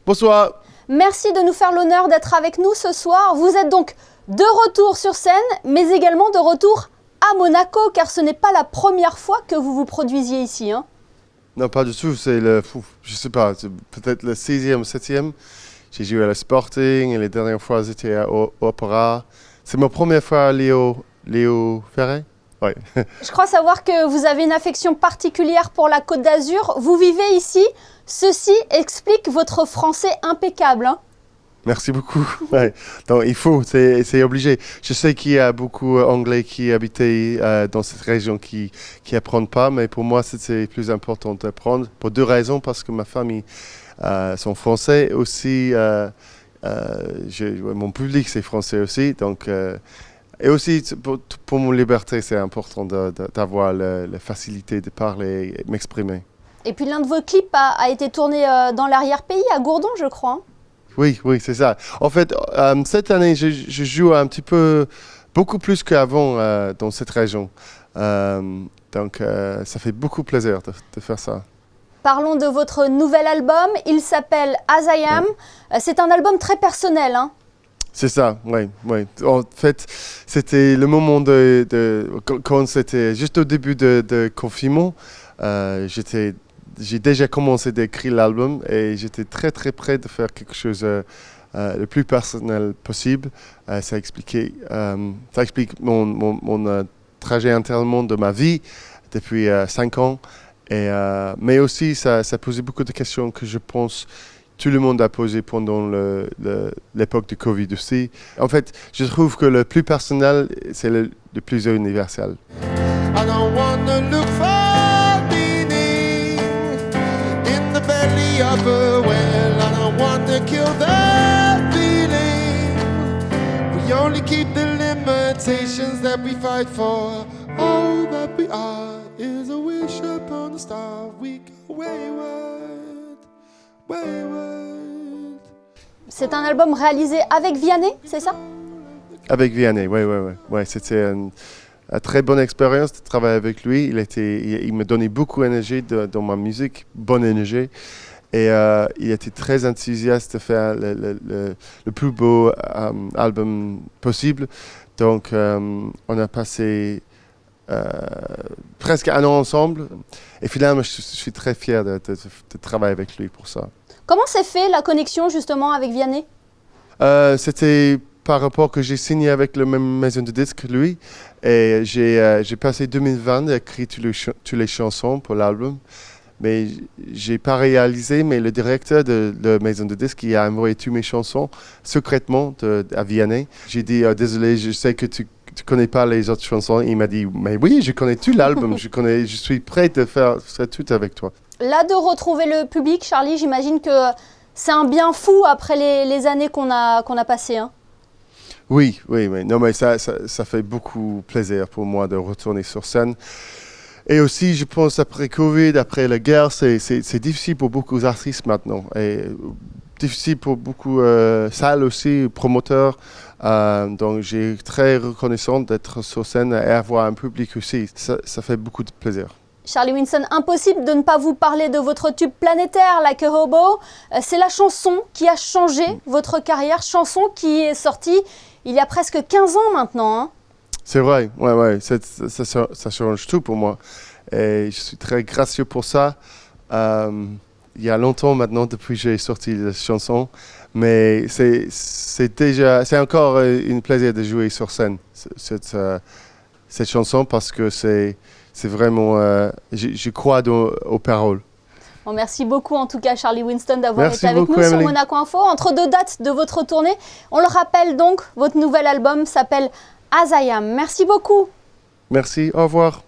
Bonsoir. Merci de nous faire l'honneur d'être avec nous ce soir. Vous êtes donc de retour sur scène, mais également de retour à Monaco, car ce n'est pas la première fois que vous vous produisiez ici. Non, pas du tout. C'est je sais pas, peut-être le 6e, 7e. J'ai joué à la Sporting et les dernières fois j'étais à Opéra. C'est ma première fois à Léo Ferré. Ouais. Je crois savoir que vous avez une affection particulière pour la Côte d'Azur. Vous vivez ici. Ceci explique votre français impeccable. Merci beaucoup. Ouais. Donc, il faut, c'est obligé. Je sais qu'il y a beaucoup d'Anglais qui habitent dans cette région qui apprennent pas, mais pour moi, c'est plus important d'apprendre pour deux raisons. Parce que ma famille sont français aussi. Mon public, c'est français aussi. Donc, et aussi, pour mon liberté, c'est important d'avoir la facilité de parler et m'exprimer. Et puis l'un de vos clips a été tourné dans l'arrière-pays, à Gourdon, je crois. Oui, c'est ça. En fait, cette année, je joue un petit peu, beaucoup plus qu'avant dans cette région. Donc, ça fait beaucoup plaisir de faire ça. Parlons de votre nouvel album. Il s'appelle As I Am. C'est un album très personnel. C'est ça, oui. En fait, c'était le moment quand c'était juste au début de confinement. J'ai déjà commencé d'écrire l'album et j'étais très très près de faire quelque chose le plus personnel possible. Ça explique mon trajet intérieurement de ma vie depuis 5 ans. Mais aussi, ça posait beaucoup de questions que je pense tout le monde a posé pendant l'époque du Covid aussi. En fait, je trouve que le plus personnel, c'est le plus universel. I don't wanna look for meaning in the belly of a whale. I don't wanna kill the feeling. We only keep the limitations that we fight for. All that we are is a wish upon a star. We go wayward. C'est un album réalisé avec Vianney, c'est ça? Avec Vianney, oui. C'était une très bonne expérience de travailler avec lui. Il me donnait beaucoup d'énergie dans ma musique, bonne énergie. Et il était très enthousiaste de faire le plus beau album possible. Donc, on a passé presque un an ensemble. Et finalement, je suis très fier de travailler avec lui pour ça. Comment s'est fait la connexion justement avec Vianney? C'était par rapport que j'ai signé avec la même maison de disques que lui. Et j'ai passé 2020 à écrire toutes les chansons pour l'album. Mais j'ai pas réalisé, mais le directeur de la maison de disques il a envoyé toutes mes chansons secrètement à Vianney. J'ai dit désolé, je sais que tu connais pas les autres chansons. Il m'a dit mais oui, je connais tout l'album, je suis prêt de faire ça tout avec toi. Là, de retrouver le public, Charlie, j'imagine que c'est un bien fou après les années qu'on a passées. Oui. Non, mais ça fait beaucoup plaisir pour moi de retourner sur scène. Et aussi, je pense, après Covid, après la guerre, c'est difficile pour beaucoup d'artistes maintenant. Et difficile pour beaucoup de salles aussi, promoteurs. Donc, j'ai très reconnaissant d'être sur scène et avoir un public aussi. Ça fait beaucoup de plaisir. Charlie Winston, impossible de ne pas vous parler de votre tube planétaire, Like a Hobo. C'est la chanson qui a changé votre carrière, chanson qui est sortie il y a presque 15 ans maintenant. C'est vrai, ouais. Ça change tout pour moi. Et je suis très gracieux pour ça. Il y a longtemps maintenant depuis que j'ai sorti la chanson. Mais c'est encore un plaisir de jouer sur scène, cette chanson, parce que c'est vraiment, je crois aux paroles. Bon, merci beaucoup en tout cas Charlie Winston d'avoir été avec nous Emily. sur Monaco Info. Entre deux dates de votre tournée, on le rappelle donc, votre nouvel album s'appelle As I Am. Merci beaucoup. Merci, au revoir.